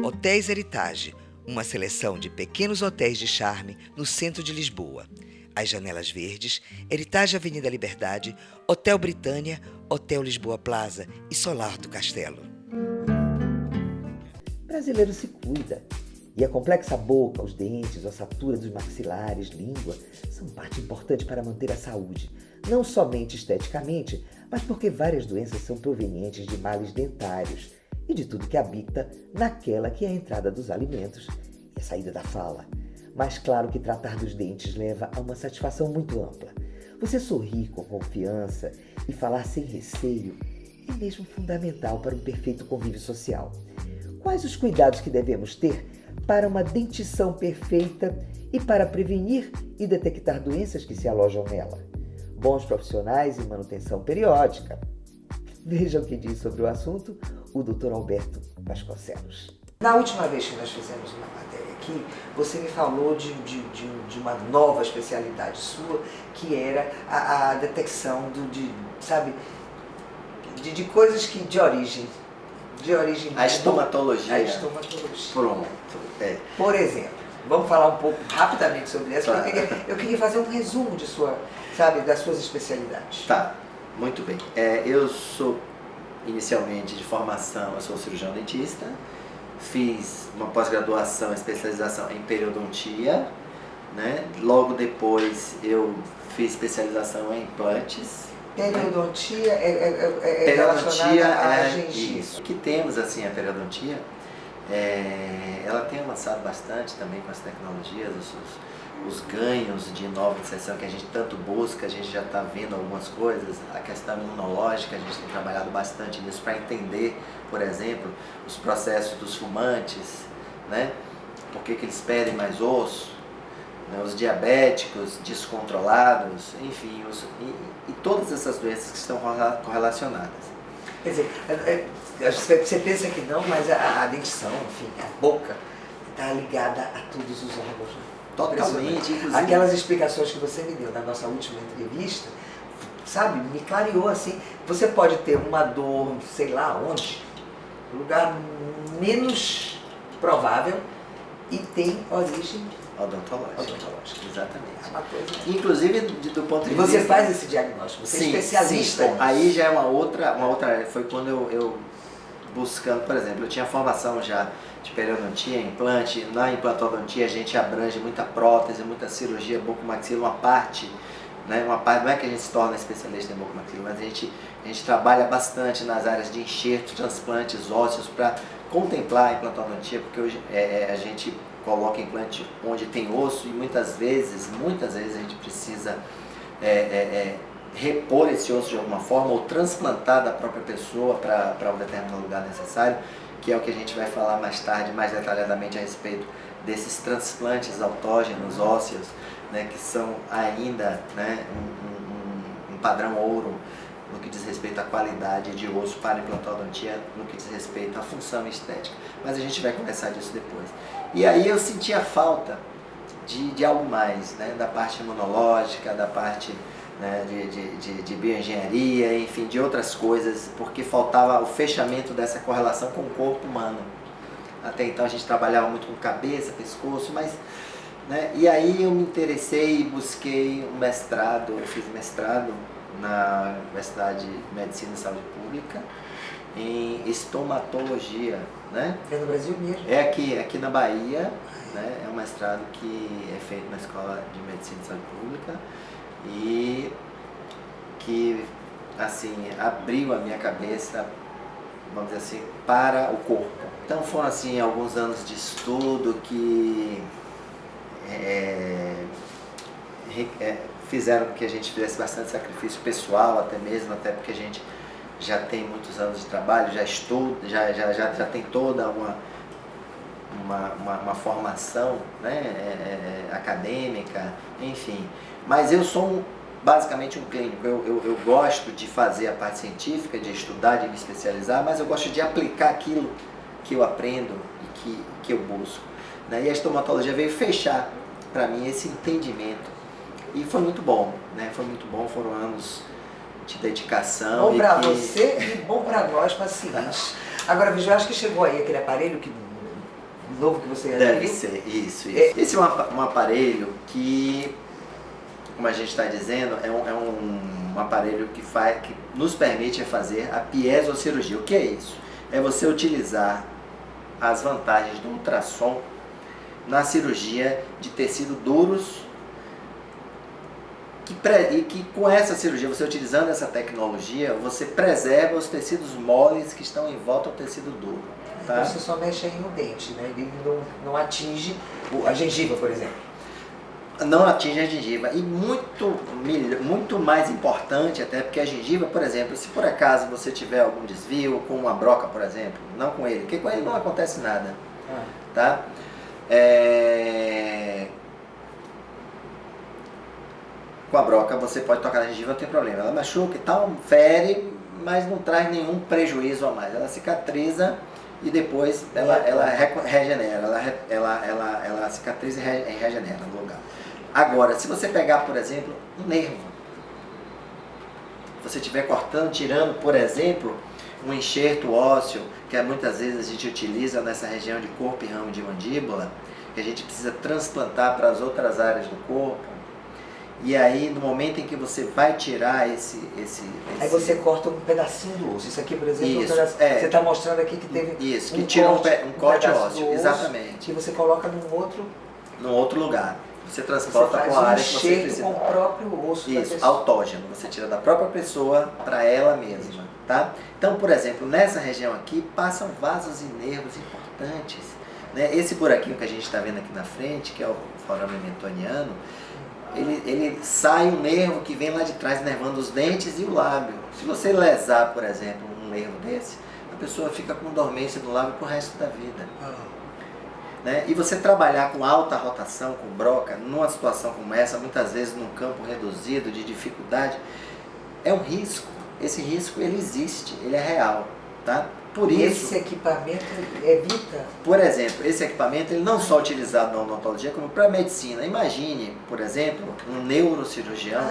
Hotéis Heritage, uma seleção de pequenos hotéis de charme no centro de Lisboa. As Janelas Verdes, Heritage Avenida Liberdade, Hotel Britânia, Hotel Lisboa Plaza e Solar do Castelo. O brasileiro se cuida. E a complexa boca, os dentes, a ossatura dos maxilares, língua, são parte importante para manter a saúde. Não somente esteticamente, mas porque várias doenças são provenientes de males dentários e de tudo que habita naquela que é a entrada dos alimentos e a saída da fala. Mas claro que tratar dos dentes leva a uma satisfação muito ampla. Você sorrir com confiança e falar sem receio é mesmo fundamental para um perfeito convívio social. Quais os cuidados que devemos ter para uma dentição perfeita e para prevenir e detectar doenças que se alojam nela? Bons profissionais e manutenção periódica. Veja o que diz sobre o assunto o Dr. Alberto Vasconcelos. Na última vez que nós fizemos uma matéria aqui, você me falou de uma nova especialidade sua, que era a detecção de coisas que de origem. A estomatologia. A estomatologia. Pronto. Por exemplo, vamos falar um pouco rapidamente sobre essa. Tá. Eu queria fazer um resumo das suas especialidades. Tá, muito bem. Eu sou inicialmente de formação, eu sou cirurgião dentista, fiz uma pós-graduação, especialização em periodontia, né? Logo depois eu fiz especialização em implantes. Periodontia é relacionada à gengiva. Isso. O que temos assim a periodontia, ela tem avançado bastante também com as tecnologias, os ganhos de nova inserção que a gente tanto busca, a gente já está vendo algumas coisas, a questão imunológica, a gente tem trabalhado bastante nisso para entender, por exemplo, os processos dos fumantes, né? Por que eles perdem mais osso, né? Os diabéticos descontrolados, enfim, e todas essas doenças que estão correlacionadas. Quer dizer, você pensa que não, mas a dentição, enfim, a boca está ligada a todos os órgãos, né? Totalmente, inclusive. Aquelas explicações que você me deu na nossa última entrevista, sabe, me clareou assim. Você pode ter uma dor, sei lá onde, no lugar menos provável e tem origem odontológica. Exatamente. É uma coisa. Inclusive do ponto de vista. E você faz esse diagnóstico, você é especialista. Sim. Aí já é uma outra área. Foi quando eu buscando, por exemplo, eu tinha formação já de periodontia, implante. Na implantodontia a gente abrange muita prótese, muita cirurgia bucomaxila, uma parte, né? Não é que a gente se torna especialista em bucomaxila, mas a gente trabalha bastante nas áreas de enxerto, transplantes ósseos para contemplar a implantodontia, porque hoje a gente coloca implante onde tem osso e muitas vezes a gente precisa repor esse osso de alguma forma ou transplantar da própria pessoa para um determinado lugar necessário, que é o que a gente vai falar mais tarde, mais detalhadamente a respeito desses transplantes autógenos ósseos, né, que são ainda, né, um padrão ouro no que diz respeito à qualidade de osso para implantodontia, no que diz respeito à função estética. Mas a gente vai conversar disso depois. E aí eu senti a falta de algo mais, né, da parte imunológica, da parte, né, de bioengenharia, enfim, de outras coisas, porque faltava o fechamento dessa correlação com o corpo humano. Até então a gente trabalhava muito com cabeça, pescoço, mas, né, e aí eu me interessei e busquei um mestrado, eu fiz mestrado na Universidade de Medicina e Saúde Pública em estomatologia, né? É no Brasil mesmo? É aqui na Bahia, né? É um mestrado que é feito na Escola de Medicina e Saúde Pública e que, assim, abriu a minha cabeça, vamos dizer assim, para o corpo. Então foram, assim, alguns anos de estudo que fizeram com que a gente fizesse bastante sacrifício pessoal, até porque a gente já tem muitos anos de trabalho, já estuda, já tem toda uma formação, né, acadêmica, enfim. Mas eu sou basicamente um clínico, eu gosto de fazer a parte científica, de estudar, de me especializar, mas eu gosto de aplicar aquilo que eu aprendo e que eu busco, né? E a estomatologia veio fechar para mim esse entendimento E foi muito bom, né? Foi muito bom, foram anos de dedicação. Bom para você e bom para nós, pacientes. Agora, veja, eu acho que chegou aí aquele aparelho novo que você deve ser, isso. Esse é um aparelho que, como a gente está dizendo, é um aparelho que nos permite fazer a piezocirurgia. O que é isso? É você utilizar as vantagens do ultrassom na cirurgia de tecidos duros e que com essa cirurgia, você utilizando essa tecnologia, você preserva os tecidos moles que estão em volta do tecido duro. Tá? Você só mexe aí no dente, né? Ele não atinge a gengiva, por exemplo. Não atinge a gengiva. E muito mais importante até, porque a gengiva, por exemplo, se por acaso você tiver algum desvio com uma broca, por exemplo, não com ele, porque com ele não acontece nada. Tá? Com a broca você pode tocar na gengiva, não tem problema. Ela machuca e tal, fere, mas não traz nenhum prejuízo a mais. Ela cicatriza e depois ela regenera, ela cicatriza e regenera no lugar. Agora, se você pegar, por exemplo, um nervo, você estiver cortando, tirando, por exemplo, um enxerto ósseo, que muitas vezes a gente utiliza nessa região de corpo e ramo de mandíbula, que a gente precisa transplantar para as outras áreas do corpo. E aí, no momento em que você vai tirar esse... Aí você corta um pedacinho do osso. Isso aqui, por exemplo, isso, você está mostrando aqui que teve isso, que tira um corte ósseo, exatamente. Que você coloca num outro lugar. Você transporta com a área que você precisa. Com o próprio osso da Isso, pessoa. autógeno. Você tira da própria pessoa para ela mesma, tá? Então, por exemplo, nessa região aqui passam vasos e nervos importantes. Né? Esse buraquinho que a gente está vendo aqui na frente, que é o forame mentoniano, ele sai um nervo que vem lá de trás, nervando os dentes e o lábio. Se você lesar, por exemplo, um nervo desse, a pessoa fica com dormência no lábio pro resto da vida. Né? E você trabalhar com alta rotação, com broca, numa situação como essa, muitas vezes num campo reduzido, de dificuldade, é um risco. Esse risco, ele existe, ele é real. Tá? Por isso, esse equipamento evita... Por exemplo, esse equipamento ele não só é utilizado na odontologia, como para a medicina. Imagine, por exemplo, um neurocirurgião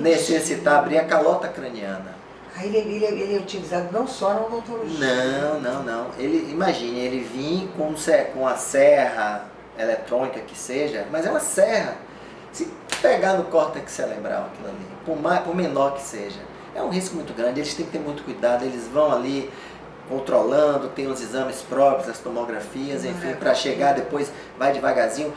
necessitar abrir a calota craniana. Ele é utilizado não só na odontologia. Não. Imagine, ele vir com a serra eletrônica que seja, mas é uma serra. Se pegar no córtex cerebral aquilo ali, por menor que seja, é um risco muito grande. Eles têm que ter muito cuidado, eles vão ali controlando, tem os exames próprios, as tomografias, enfim, para chegar depois, vai devagarzinho.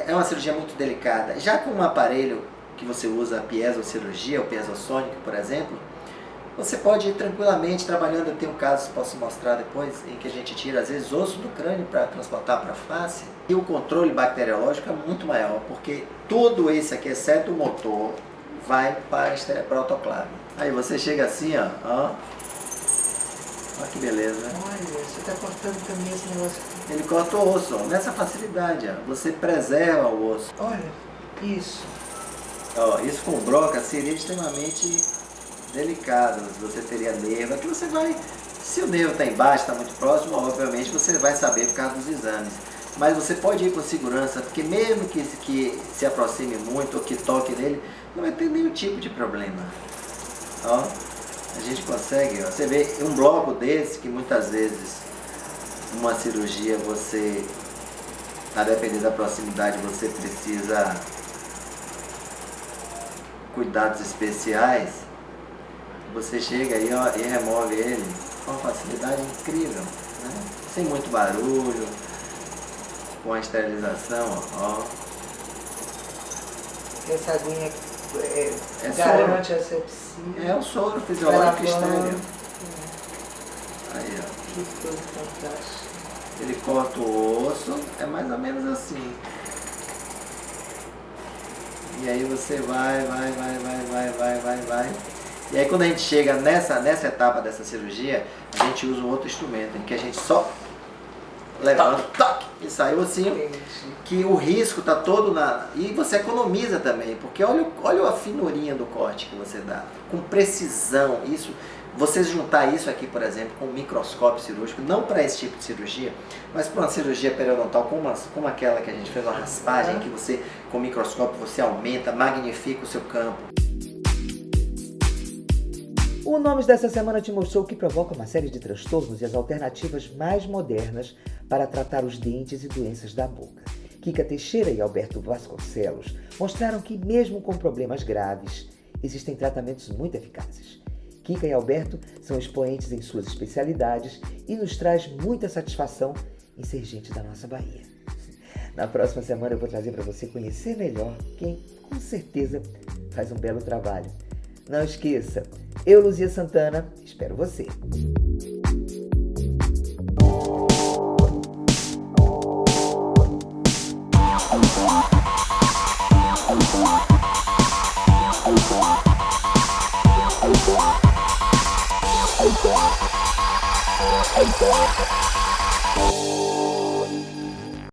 É uma cirurgia muito delicada. Já com um aparelho que você usa a piezocirurgia, o piezossônico, por exemplo, você pode ir tranquilamente trabalhando. Eu tenho casos, posso mostrar depois, em que a gente tira, às vezes, osso do crânio para transportar para a face. E o controle bacteriológico é muito maior, porque tudo isso aqui, exceto o motor, vai para a autoclave. Aí você chega assim, ó. Olha que beleza, né? Olha, você está cortando também esse negócio. Ele corta o osso, ó, nessa facilidade, ó. Você preserva o osso. Olha, isso. Ó, isso com broca seria extremamente delicado. Você teria nervo. Aqui você vai, se o nervo está embaixo, está muito próximo, obviamente você vai saber por causa dos exames. Mas você pode ir com segurança, porque mesmo que se aproxime muito ou que toque nele, não vai ter nenhum tipo de problema. Ó. A gente consegue, ó, você vê um bloco desse que muitas vezes uma cirurgia você, a depender da proximidade, você precisa cuidados especiais. Você chega aí, ó, e remove ele com uma facilidade incrível, né? Sem muito barulho, com a esterilização, ó. Essa aguinha garante a asepsia. É o soro fisiológico estéril. Aí, ó. Que coisa fantástica. Ele corta o osso, é mais ou menos assim. E aí você vai. E aí quando a gente chega nessa etapa dessa cirurgia, a gente usa um outro instrumento, em que a gente só levanta, toque, e sai o ossinho, que o risco está todo na... E você economiza também, porque olha a finurinha do corte que você dá, com precisão. Isso, Você juntar isso aqui, por exemplo, com um microscópio cirúrgico, não para esse tipo de cirurgia, mas para uma cirurgia periodontal como aquela que a gente fez, uma raspagem, que você, com microscópio, você aumenta, magnifica o seu campo. O Nomes dessa semana te mostrou o que provoca uma série de transtornos e as alternativas mais modernas para tratar os dentes e doenças da boca. Kika Teixeira e Alberto Vasconcelos mostraram que, mesmo com problemas graves, existem tratamentos muito eficazes. Kika e Alberto são expoentes em suas especialidades e nos traz muita satisfação em ser gente da nossa Bahia. Na próxima semana eu vou trazer para você conhecer melhor quem, com certeza, faz um belo trabalho. Não esqueça, eu, Luzia Santana, espero você.